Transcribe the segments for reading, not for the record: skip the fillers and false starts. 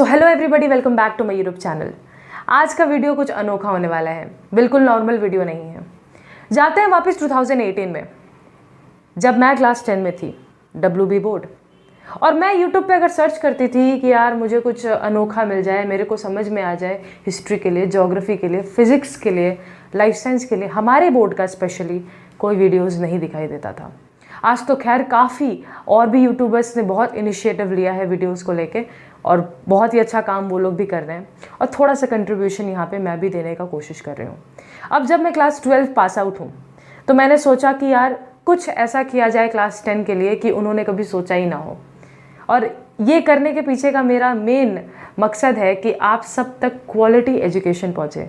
So hello everybody, welcome back to my YouTube channel. आज का video कुछ अनोखा होने वाला है, बिल्कुल नॉर्मल वीडियो नहीं है। जाते हैं वापस 2018 में, जब मैं क्लास 10 में थी, WB बोर्ड। और मैं यूट्यूब पे अगर सर्च करती थी कि यार मुझे कुछ अनोखा मिल जाए, मेरे को समझ में आ जाए, हिस्ट्री के लिए, ज्योग्राफी के लिए, फिजिक्स के लिए, लाइफ साइंस के लिए, हमारे बोर्ड का स्पेशली कोई वीडियोज़ नहीं दिखाई देता था। आज तो खैर काफ़ी और भी यूट्यूबर्स ने बहुत इनिशिएटिव लिया है वीडियोस को लेके, और बहुत ही अच्छा काम वो लोग भी कर रहे हैं, और थोड़ा सा कंट्रीब्यूशन यहाँ पे मैं भी देने का कोशिश कर रही हूँ। अब जब मैं क्लास 12 पास आउट हूँ तो मैंने सोचा कि यार कुछ ऐसा किया जाए क्लास 10 के लिए कि उन्होंने कभी सोचा ही ना हो। और ये करने के पीछे का मेरा मेन मकसद है कि आप सब तक क्वालिटी एजुकेशन पहुँचे।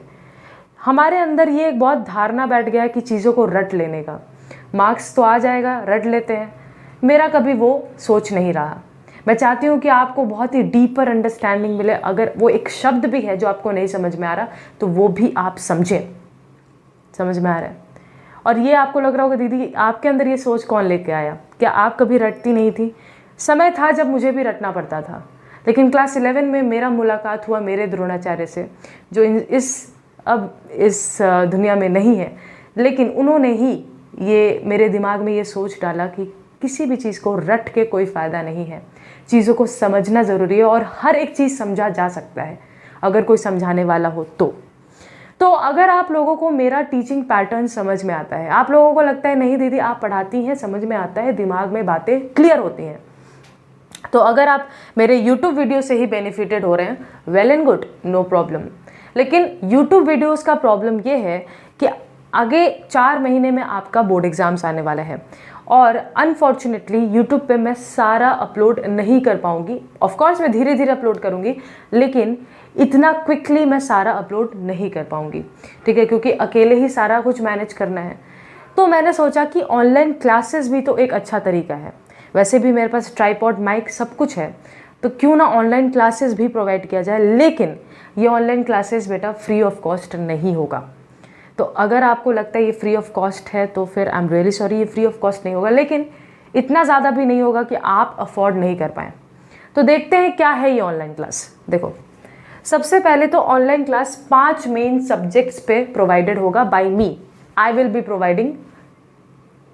हमारे अंदर ये एक बहुत धारणा बैठ गया है कि चीज़ों को रट लेने का, मार्क्स तो आ जाएगा, रट लेते हैं। मेरा कभी वो सोच नहीं रहा। मैं चाहती हूँ कि आपको बहुत ही डीपर अंडरस्टैंडिंग मिले। अगर वो एक शब्द भी है जो आपको नहीं समझ में आ रहा तो वो भी आप समझें। समझ में आ रहा है? और ये आपको लग रहा होगा दीदी आपके अंदर ये सोच कौन लेके आया? क्या आप कभी रटती नहीं थी? समय था जब मुझे भी रटना पड़ता था, लेकिन क्लास 11 में मेरा मुलाकात हुआ मेरे द्रोणाचार्य से, जो इस दुनिया में नहीं है, लेकिन उन्होंने ही ये मेरे दिमाग में ये सोच डाला कि किसी भी चीज़ को रट के कोई फ़ायदा नहीं है। चीज़ों को समझना ज़रूरी है, और हर एक चीज़ समझा जा सकता है अगर कोई समझाने वाला हो तो अगर आप लोगों को मेरा टीचिंग पैटर्न समझ में आता है, आप लोगों को लगता है नहीं दीदी आप पढ़ाती हैं, समझ में आता है, दिमाग में बातें क्लियर होती हैं, तो अगर आप मेरे YouTube वीडियो से ही बेनिफिटेड हो रहे हैं, well and good, no problem. लेकिन YouTube वीडियोस का प्रॉब्लम ये है कि आगे 4 महीने में आपका बोर्ड एग्ज़ाम्स आने वाला है, और अनफॉर्चुनेटली यूट्यूब पे मैं सारा अपलोड नहीं कर पाऊँगी। ऑफकोर्स मैं धीरे धीरे अपलोड करूँगी, लेकिन इतना क्विकली मैं सारा अपलोड नहीं कर पाऊँगी, ठीक है, क्योंकि अकेले ही सारा कुछ मैनेज करना है। तो मैंने सोचा कि ऑनलाइन क्लासेस भी तो एक अच्छा तरीका है। वैसे भी मेरे पास ट्राइपॉड, माइक सब कुछ है, तो क्यों ना ऑनलाइन क्लासेस भी प्रोवाइड किया जाए। लेकिन ये ऑनलाइन क्लासेस बेटा फ्री ऑफ कॉस्ट नहीं होगा। तो अगर आपको लगता है ये फ्री ऑफ कॉस्ट है तो फिर आई एम रियली सॉरी, ये फ्री ऑफ कॉस्ट नहीं होगा, लेकिन इतना ज़्यादा भी नहीं होगा कि आप अफोर्ड नहीं कर पाएँ। तो देखते हैं क्या है ये ऑनलाइन क्लास। देखो, सबसे पहले तो ऑनलाइन क्लास 5 मेन सब्जेक्ट्स पे प्रोवाइडेड होगा by me. I will be providing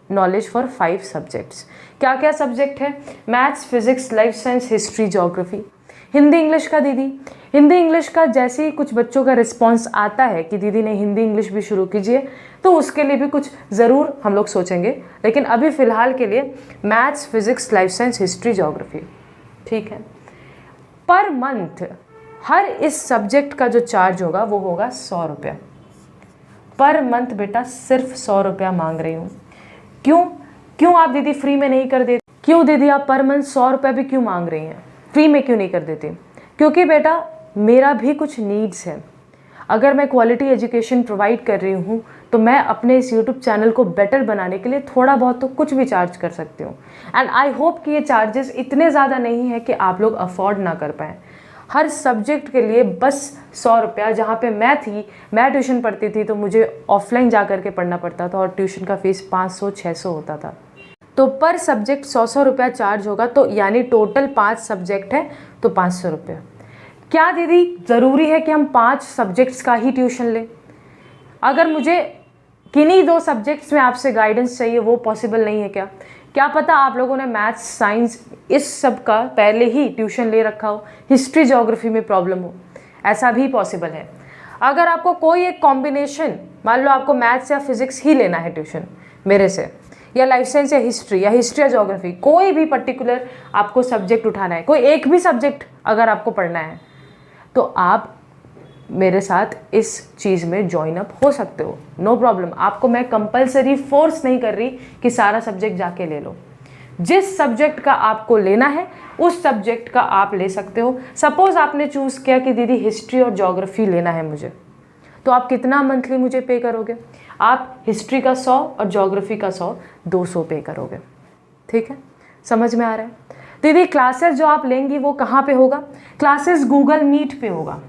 knowledge for 5 subjects. क्या क्या सब्जेक्ट है? Maths, physics, life science, history, geography. Hindi English का दीदी, हिंदी इंग्लिश का जैसे ही कुछ बच्चों का रिस्पांस आता है कि दीदी ने हिंदी इंग्लिश भी शुरू कीजिए, तो उसके लिए भी कुछ ज़रूर हम लोग सोचेंगे। लेकिन अभी फ़िलहाल के लिए maths, physics, life science, history, geography, ठीक है। पर मंथ हर इस सब्जेक्ट का जो चार्ज होगा वो होगा 100 रुपया पर मंथ। बेटा सिर्फ 100 रुपया मांग रही हूँ। क्यों आप दीदी फ्री में नहीं कर देती? क्यों दीदी आप पर मंथ 100 रुपया भी क्यों मांग रही हैं? फ्री में क्यों नहीं कर देती? क्योंकि बेटा मेरा भी कुछ नीड्स है। अगर मैं क्वालिटी एजुकेशन प्रोवाइड कर रही हूँ तो मैं अपने इस यूट्यूब चैनल को बेटर बनाने के लिए थोड़ा बहुत तो कुछ भी चार्ज कर सकती हूँ। एंड आई होप कि ये चार्जेस इतने ज़्यादा नहीं है कि आप लोग अफोर्ड ना कर पाएँ। हर सब्जेक्ट के लिए बस 100 रुपया। जहाँ पे मैं ट्यूशन पढ़ती थी तो मुझे ऑफलाइन जा कर के पढ़ना पड़ता था, और ट्यूशन का फीस 500-600 होता था। तो पर सब्जेक्ट 100 रुपया चार्ज होगा, तो यानी टोटल 5 सब्जेक्ट है तो 500 रुपया। क्या दीदी ज़रूरी है कि हम 5 सब्जेक्ट्स का ही ट्यूशन लें? अगर मुझे किन्हीं 2 सब्जेक्ट्स में आपसे गाइडेंस चाहिए, वो पॉसिबल नहीं है क्या? क्या पता आप लोगों ने मैथ्स, साइंस, इस सब का पहले ही ट्यूशन ले रखा हो, हिस्ट्री, ज्योग्राफी में प्रॉब्लम हो, ऐसा भी पॉसिबल है। अगर आपको कोई एक कॉम्बिनेशन, मान लो आपको मैथ्स या फिजिक्स ही लेना है ट्यूशन मेरे से, या लाइफ साइंस या हिस्ट्री या ज्योग्राफी, कोई भी पर्टिकुलर आपको सब्जेक्ट उठाना है, कोई एक भी सब्जेक्ट अगर आपको पढ़ना है, तो आप मेरे साथ इस चीज़ में ज्वाइन अप हो सकते हो, नो प्रॉब्लम। आपको मैं कंपलसरी फोर्स नहीं कर रही कि सारा सब्जेक्ट जाके ले लो। जिस सब्जेक्ट का आपको लेना है उस सब्जेक्ट का आप ले सकते हो। सपोज आपने चूज़ किया कि दीदी हिस्ट्री और ज्योग्राफी लेना है मुझे, तो आप कितना मंथली मुझे पे करोगे? आप हिस्ट्री का 100 और ज्योग्राफी का 100, 200 पे करोगे, ठीक है? समझ में आ रहा है? दीदी क्लासेस जो आप लेंगी वो कहाँ पे होगा? क्लासेस गूगल मीट पे होगा।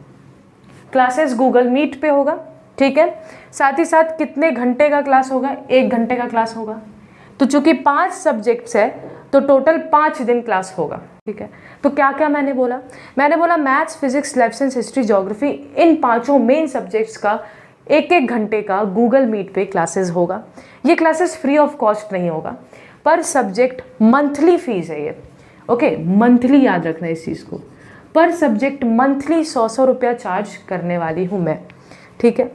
क्लासेस गूगल मीट पे होगा, ठीक है। साथ ही साथ कितने घंटे का क्लास होगा? 1 घंटे का क्लास होगा। तो चूंकि 5 सब्जेक्ट्स है तो टोटल 5 दिन क्लास होगा, ठीक है। तो क्या क्या मैंने बोला maths, physics, life science, history, geography, इन 5 मेन सब्जेक्ट्स का 1-1 घंटे का गूगल मीट पे क्लासेस होगा। ये क्लासेस फ्री ऑफ कॉस्ट नहीं होगा, पर सब्जेक्ट मंथली फीस है ये, ओके, मंथली याद रखना इस चीज़ को। पर सब्जेक्ट मंथली 100 रुपया चार्ज करने वाली हूँ मैं, ठीक है।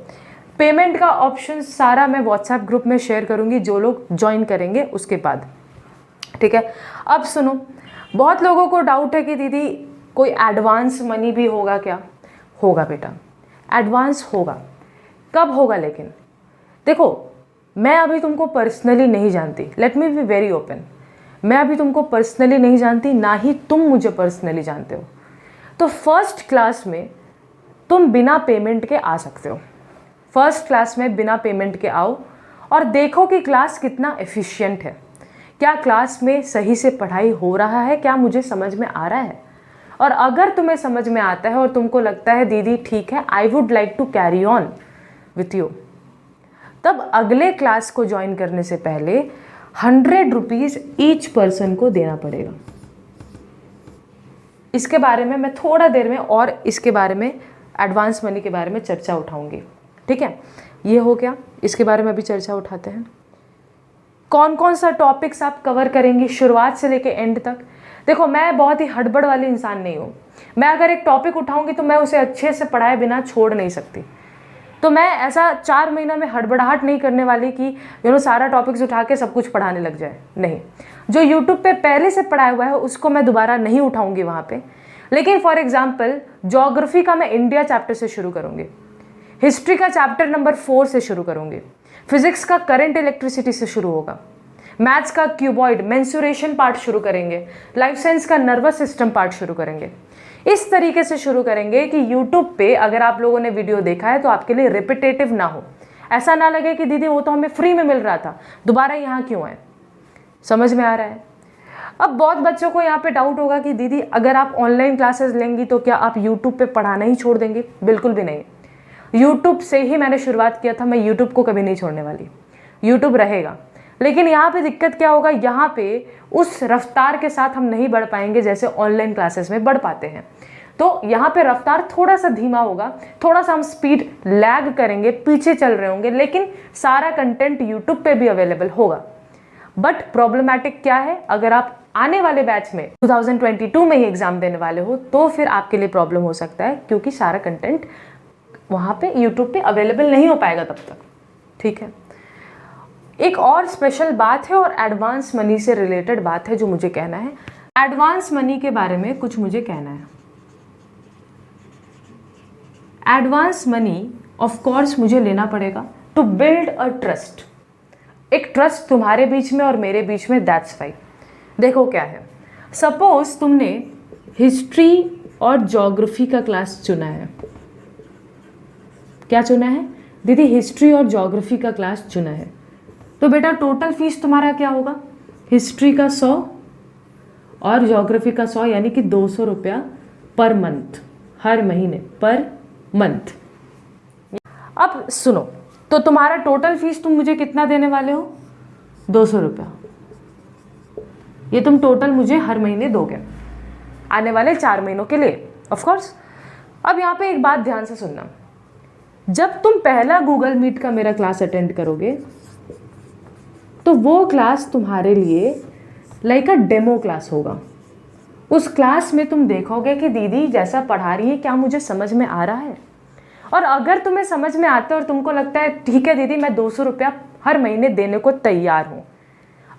पेमेंट का ऑप्शन सारा मैं व्हाट्सएप ग्रुप में शेयर करूँगी जो लोग ज्वाइन करेंगे उसके बाद, ठीक है। अब सुनो, बहुत लोगों को डाउट है कि दीदी कोई एडवांस मनी भी होगा क्या? होगा बेटा, एडवांस होगा। कब होगा? लेकिन देखो, मैं अभी तुमको पर्सनली नहीं जानती, let me be very open. मैं अभी तुमको पर्सनली नहीं जानती, ना ही तुम मुझे पर्सनली जानते हो। तो फर्स्ट क्लास में तुम बिना पेमेंट के आ सकते हो। फर्स्ट क्लास में बिना पेमेंट के आओ और देखो कि क्लास कितना एफिशिएंट है, क्या क्लास में सही से पढ़ाई हो रहा है, क्या मुझे समझ में आ रहा है। और अगर तुम्हें समझ में आता है और तुमको लगता है दीदी ठीक है, I would like to carry on with you, तब अगले क्लास को ज्वाइन करने से पहले 100 रुपीज़ ईच पर्सन को देना पड़ेगा। इसके बारे में मैं थोड़ा देर में और इसके बारे में, एडवांस मनी के बारे में चर्चा उठाऊंगी, ठीक है। ये हो गया, इसके बारे में अभी चर्चा उठाते हैं। कौन कौन सा टॉपिक्स आप कवर करेंगी शुरुआत से लेके एंड तक? देखो, मैं बहुत ही हड़बड़ वाली इंसान नहीं हूँ। मैं अगर एक टॉपिक उठाऊंगी तो मैं उसे अच्छे से पढ़ाए बिना छोड़ नहीं सकती। तो मैं ऐसा 4 महीना में हड़बड़ाहट नहीं करने वाली कि सारा टॉपिक्स उठा के सब कुछ पढ़ाने लग जाए, नहीं। जो यूट्यूब पे पहले से पढ़ाया हुआ है उसको मैं दोबारा नहीं उठाऊंगी वहाँ पे। लेकिन फॉर एग्जाम्पल ज्योग्राफी का मैं इंडिया चैप्टर से शुरू करूँगी, हिस्ट्री का चैप्टर नंबर 4 से शुरू करूँगी, फिजिक्स का करंट इलेक्ट्रिसिटी से शुरू होगा, मैथ्स का क्यूबॉइड मेंसुरेशन पार्ट शुरू करेंगे, लाइफ साइंस का नर्वस सिस्टम पार्ट शुरू करेंगे। इस तरीके से शुरू करेंगे कि यूट्यूब पे अगर आप लोगों ने वीडियो देखा है तो आपके लिए रिपीटेटिव ना हो, ऐसा ना लगे कि दीदी वो तो हमें फ्री में मिल रहा था, दोबारा यहाँ क्यों आए। समझ में आ रहा है? अब बहुत बच्चों को यहाँ पे डाउट होगा कि दीदी अगर आप ऑनलाइन क्लासेस लेंगी तो क्या आप यूट्यूब पे पढ़ाना ही छोड़ देंगे? बिल्कुल भी नहीं। यूट्यूब से ही मैंने शुरुआत किया था, मैं यूट्यूब को कभी नहीं छोड़ने वाली। यूट्यूब रहेगा, लेकिन यहाँ पे दिक्कत क्या होगा, यहाँ पे उस रफ्तार के साथ हम नहीं बढ़ पाएंगे जैसे ऑनलाइन क्लासेस में बढ़ पाते हैं। तो यहाँ पे रफ्तार थोड़ा सा धीमा होगा, थोड़ा सा हम स्पीड लैग करेंगे, पीछे चल रहे होंगे, लेकिन सारा कंटेंट यूट्यूब पे भी अवेलेबल होगा। बट प्रॉब्लमैटिक क्या है, अगर आप आने वाले बैच में 2022 में ही एग्जाम देने वाले हो तो फिर आपके लिए प्रॉब्लम हो सकता है, क्योंकि सारा कंटेंट वहाँ पे यूट्यूब पे अवेलेबल नहीं हो पाएगा तब तक, ठीक है। एक और स्पेशल बात है और एडवांस मनी से रिलेटेड बात है जो मुझे कहना है। एडवांस मनी के बारे में कुछ मुझे कहना है। एडवांस मनी ऑफ कोर्स मुझे लेना पड़ेगा टू बिल्ड अ ट्रस्ट, एक ट्रस्ट तुम्हारे बीच में और मेरे बीच में, दैट्स फाइन। देखो क्या है, सपोज तुमने हिस्ट्री और ज्योग्राफी का क्लास चुना है। क्या चुना है दीदी? हिस्ट्री और ज्योग्राफी का क्लास चुना है। तो बेटा टोटल फीस तुम्हारा क्या होगा? हिस्ट्री का 100 और ज्योग्राफी का 100, यानी कि 200 रुपया पर मंथ, हर महीने, पर मंथ। अब सुनो, तो तुम्हारा टोटल फीस तुम मुझे कितना देने वाले हो? 200 रुपया। ये तुम टोटल मुझे हर महीने दोगे आने वाले 4 महीनों के लिए, ऑफ कोर्स। अब यहाँ पे एक बात ध्यान से सुनना, जब तुम पहला गूगल मीट का मेरा क्लास अटेंड करोगे तो वो क्लास तुम्हारे लिए लाइक अ डेमो क्लास होगा। उस क्लास में तुम देखोगे कि दीदी जैसा पढ़ा रही है क्या मुझे समझ में आ रहा है। और अगर तुम्हें समझ में आता है और तुमको लगता है ठीक है दीदी मैं 200 रुपया हर महीने देने को तैयार हूँ,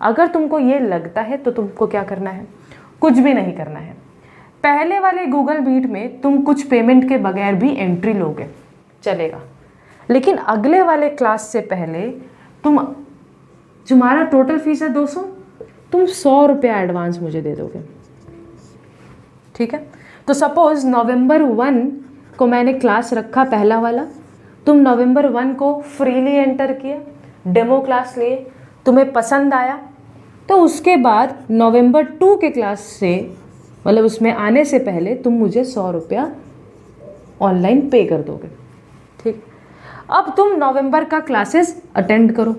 अगर तुमको ये लगता है तो तुमको क्या करना है? कुछ भी नहीं करना है। पहले वाले गूगल मीट में तुम कुछ पेमेंट के बगैर भी एंट्री लोगे, चलेगा। लेकिन अगले वाले क्लास से पहले तुम्हारा टोटल फीस है 200, तुम 100 रुपया एडवांस मुझे दे दोगे, ठीक है। तो सपोज नवंबर 1 को मैंने क्लास रखा पहला वाला, तुम नवंबर 1 को फ्रीली एंटर किए, डेमो क्लास लिए, तुम्हें पसंद आया, तो उसके बाद नवंबर 2 के क्लास से, मतलब उसमें आने से पहले तुम मुझे 100 रुपया ऑनलाइन पे कर दोगे, ठीक। अब तुम नवंबर का क्लासेस अटेंड करो।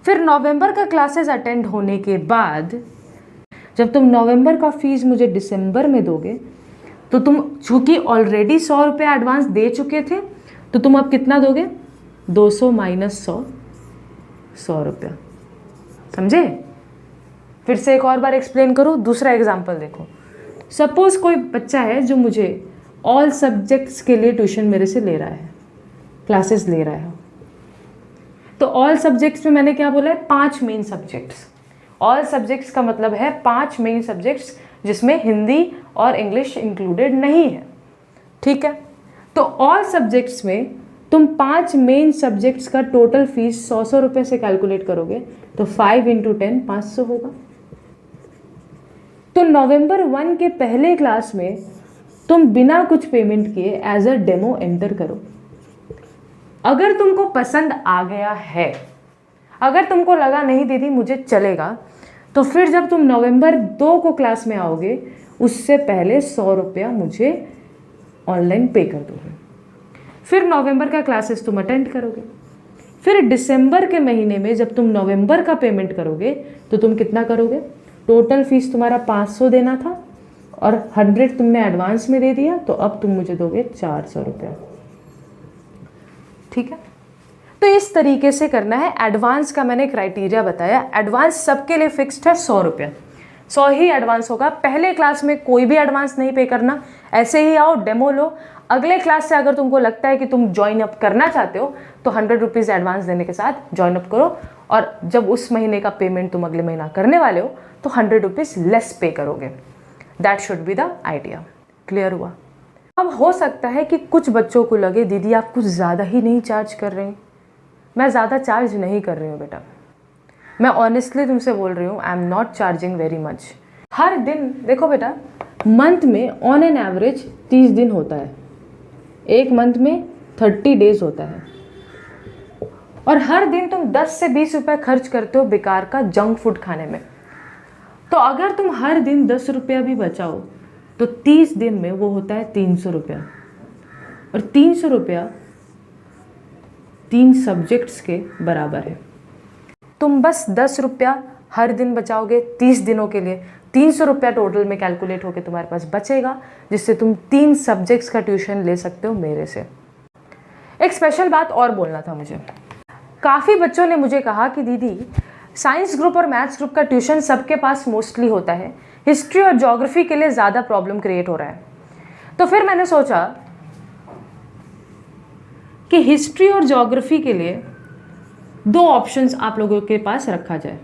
फिर नवंबर का क्लासेस अटेंड होने के बाद जब तुम नवंबर का फीस मुझे दिसंबर में दोगे तो तुम चूँकि ऑलरेडी 100 रुपये एडवांस दे चुके थे तो तुम अब कितना दोगे, 200 माइनस 100, 100 रुपया। समझे? फिर से एक और बार एक्सप्लेन करूँ। दूसरा एग्जाम्पल देखो। सपोज कोई बच्चा है जो मुझे ऑल सब्जेक्ट्स के लिए ट्यूशन मेरे से ले रहा है, क्लासेस ले रहा है। तो ऑल सब्जेक्ट्स में मैंने क्या बोला है, 5 मेन सब्जेक्ट्स। ऑल सब्जेक्ट्स का मतलब है 5 मेन सब्जेक्ट्स जिसमें हिंदी और इंग्लिश इंक्लूडेड नहीं है। ठीक है, तो ऑल सब्जेक्ट्स में तुम 5 मेन सब्जेक्ट्स का टोटल फीस 100 रुपये से कैलकुलेट करोगे तो 5 × 10 500 होगा। तो नवंबर 1 के पहले क्लास में तुम बिना कुछ पेमेंट किए एज अ डेमो एंटर करो। अगर तुमको पसंद आ गया है, अगर तुमको लगा नहीं दीदी मुझे चलेगा, तो फिर जब तुम नवंबर 2 को क्लास में आओगे उससे पहले 100 रुपया मुझे ऑनलाइन पे कर दोगे। फिर नवंबर का क्लासेस तुम अटेंड करोगे। फिर दिसंबर के महीने में जब तुम नवंबर का पेमेंट करोगे तो तुम कितना करोगे, टोटल फीस तुम्हारा 500 देना था और 100 तुमने एडवांस में दे दिया, तो अब तुम मुझे दोगे 400 रुपया। ठीक है, तो इस तरीके से करना है। एडवांस का मैंने क्राइटेरिया बताया। एडवांस सबके लिए फिक्स्ड है 100 रुपया, 100 ही एडवांस होगा। पहले क्लास में कोई भी एडवांस नहीं पे करना, ऐसे ही आओ, डेमो लो। अगले क्लास से अगर तुमको लगता है कि तुम ज्वाइन अप करना चाहते हो तो 100 रुपीज़ एडवांस देने के साथ ज्वाइन अप करो, और जब उस महीने का पेमेंट तुम अगले महीना करने वाले हो तो 100 रुपीज़ लेस पे करोगे। That should be the idea. Clear हुआ? अब हो सकता है कि कुछ बच्चों को लगे दीदी आप कुछ ज़्यादा ही नहीं चार्ज कर रहे हैं। मैं ज़्यादा चार्ज नहीं कर रही हूँ बेटा, मैं ऑनेस्टली तुमसे बोल रही हूँ, I am not charging very much. हर दिन देखो बेटा, मंथ में ऑन एन एवरेज 30 दिन होता है, एक मंथ में 30 डेज होता है, और हर दिन तुम 10 से 20 रुपये खर्च करते हो बेकार का जंक फूड खाने में। तो अगर तुम हर दिन 10 रुपया भी बचाओ तो 30 दिन में वो होता है 300 रुपया, और 300 रुपया 3 सब्जेक्ट्स के बराबर है। तुम बस 10 रुपया हर दिन बचाओगे 30 दिनों के लिए, 300 रुपया टोटल में कैलकुलेट होकर तुम्हारे पास बचेगा, जिससे तुम 3 सब्जेक्ट्स का ट्यूशन ले सकते हो मेरे से। एक स्पेशल बात और बोलना था मुझे। काफ़ी बच्चों ने मुझे कहा कि दीदी साइंस ग्रुप और मैथ्स ग्रुप का ट्यूशन सबके पास मोस्टली होता है, हिस्ट्री और ज्योग्राफी के लिए ज़्यादा प्रॉब्लम क्रिएट हो रहा है। तो फिर मैंने सोचा कि हिस्ट्री और ज्योग्राफी के लिए 2 ऑप्शंस आप लोगों के पास रखा जाए।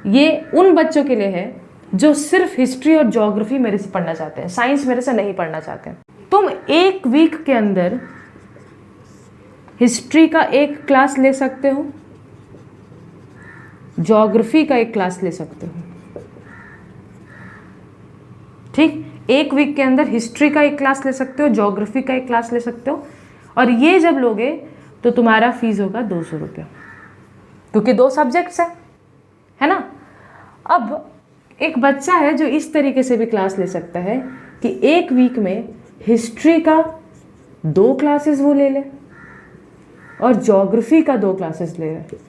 ये उन बच्चों के लिए है जो सिर्फ हिस्ट्री और ज्योग्राफी मेरे से पढ़ना चाहते हैं, साइंस मेरे से नहीं पढ़ना चाहते। तुम एक वीक के अंदर हिस्ट्री का एक क्लास ले सकते हो, ज्योग्राफी का एक क्लास ले सकते हो। ठीक, एक वीक के अंदर हिस्ट्री का एक क्लास ले सकते हो, ज्योग्राफी का एक क्लास ले सकते हो, और ये जब लोगे तो तुम्हारा फीस होगा 200 रुपया, क्योंकि 2 सब्जेक्ट्स है ना। अब एक बच्चा है जो इस तरीके से भी क्लास ले सकता है कि एक वीक में हिस्ट्री का 2 क्लासेस वो ले ले और ज्योग्राफी का 2 क्लासेस ले ले।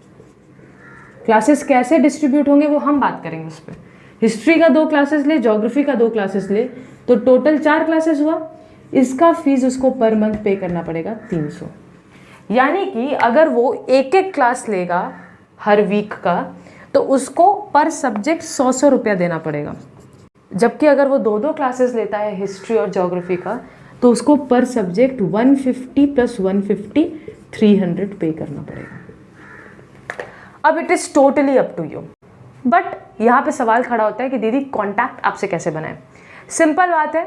क्लासेस कैसे डिस्ट्रीब्यूट होंगे वो हम बात करेंगे उस पर। हिस्ट्री का 2 क्लासेस ले, ज्योग्राफी का 2 क्लासेस ले, तो टोटल 4 क्लासेस हुआ। इसका फीस उसको पर मंथ पे करना पड़ेगा 300। यानी कि अगर वो एक एक क्लास लेगा हर वीक का तो उसको पर सब्जेक्ट 100 रुपया देना पड़ेगा, जबकि अगर वो 2 क्लासेस लेता है हिस्ट्री और ज्योग्राफी का तो उसको पर सब्जेक्ट 150 + 150 300 पे करना पड़ेगा। अब it is totally up to you. But यहाँ पे सवाल खड़ा होता है कि दीदी कॉन्टैक्ट आपसे कैसे बनाएं। सिंपल बात है,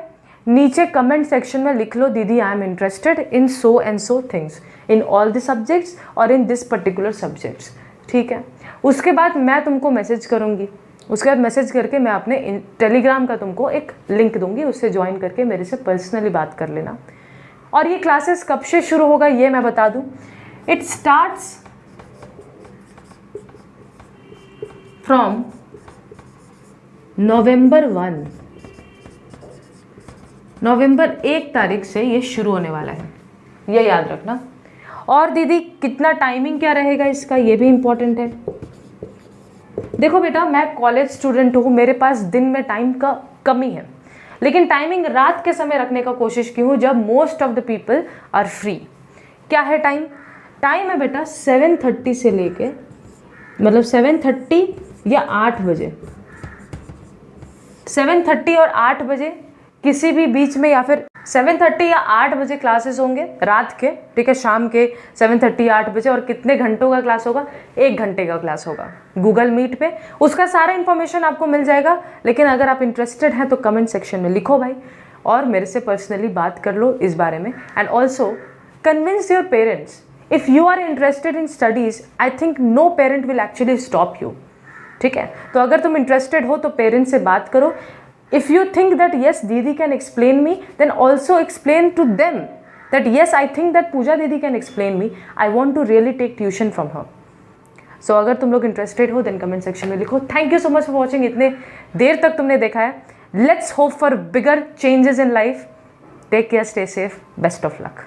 नीचे कमेंट सेक्शन में लिख लो दीदी I am interested in so and so things in all the subjects और इन दिस पर्टिकुलर सब्जेक्ट्स। ठीक है, उसके बाद मैं तुमको मैसेज करूँगी, उसके बाद मैसेज करके मैं अपने टेलीग्राम का तुमको एक लिंक दूंगी, उससे ज्वाइन करके मेरे से पर्सनली बात कर लेना। और ये क्लासेस कब से शुरू होगा ये मैं बता दूं। इट स्टार्ट्स फ्रॉम नवंबर 1, नवंबर 1 तारीख से ये शुरू होने वाला है, ये याद रखना। और दीदी कितना टाइमिंग क्या रहेगा इसका, ये भी इम्पोर्टेंट है। देखो बेटा, मैं कॉलेज स्टूडेंट हूँ, मेरे पास दिन में टाइम का कमी है, लेकिन टाइमिंग रात के समय रखने का कोशिश की हूँ जब most of the people are free. क्या है टाइम? टाइम है बेटा 7:30 से लेके, मतलब 7:30 या 8 बजे, 7:30 और 8 बजे किसी भी बीच में, या फिर 7:30 या 8 बजे क्लासेस होंगे रात के, ठीक है, शाम के 7:30 8 बजे। और कितने घंटों का क्लास होगा? 1 घंटे का क्लास होगा गूगल मीट पे। उसका सारा इन्फॉर्मेशन आपको मिल जाएगा। लेकिन अगर आप इंटरेस्टेड हैं तो कमेंट सेक्शन में लिखो भाई, और मेरे से पर्सनली बात कर लो इस बारे में। And also convince your parents. If you are interested in studies, I think no parent will actually stop you, ठीक है। तो अगर तुम इंटरेस्टेड हो तो पेरेंट्स से बात करो। If you think that yes, Didi can explain me, then also explain to them that yes, I think that Pooja Didi can explain me. I want to really take tuition from her. So अगर तुम लोग interested हो, then comment section में लिखो। Thank you so much for watching. इतने देर तक तुमने देखा है। Let's hope for bigger changes in life. Take care, stay safe. Best of luck.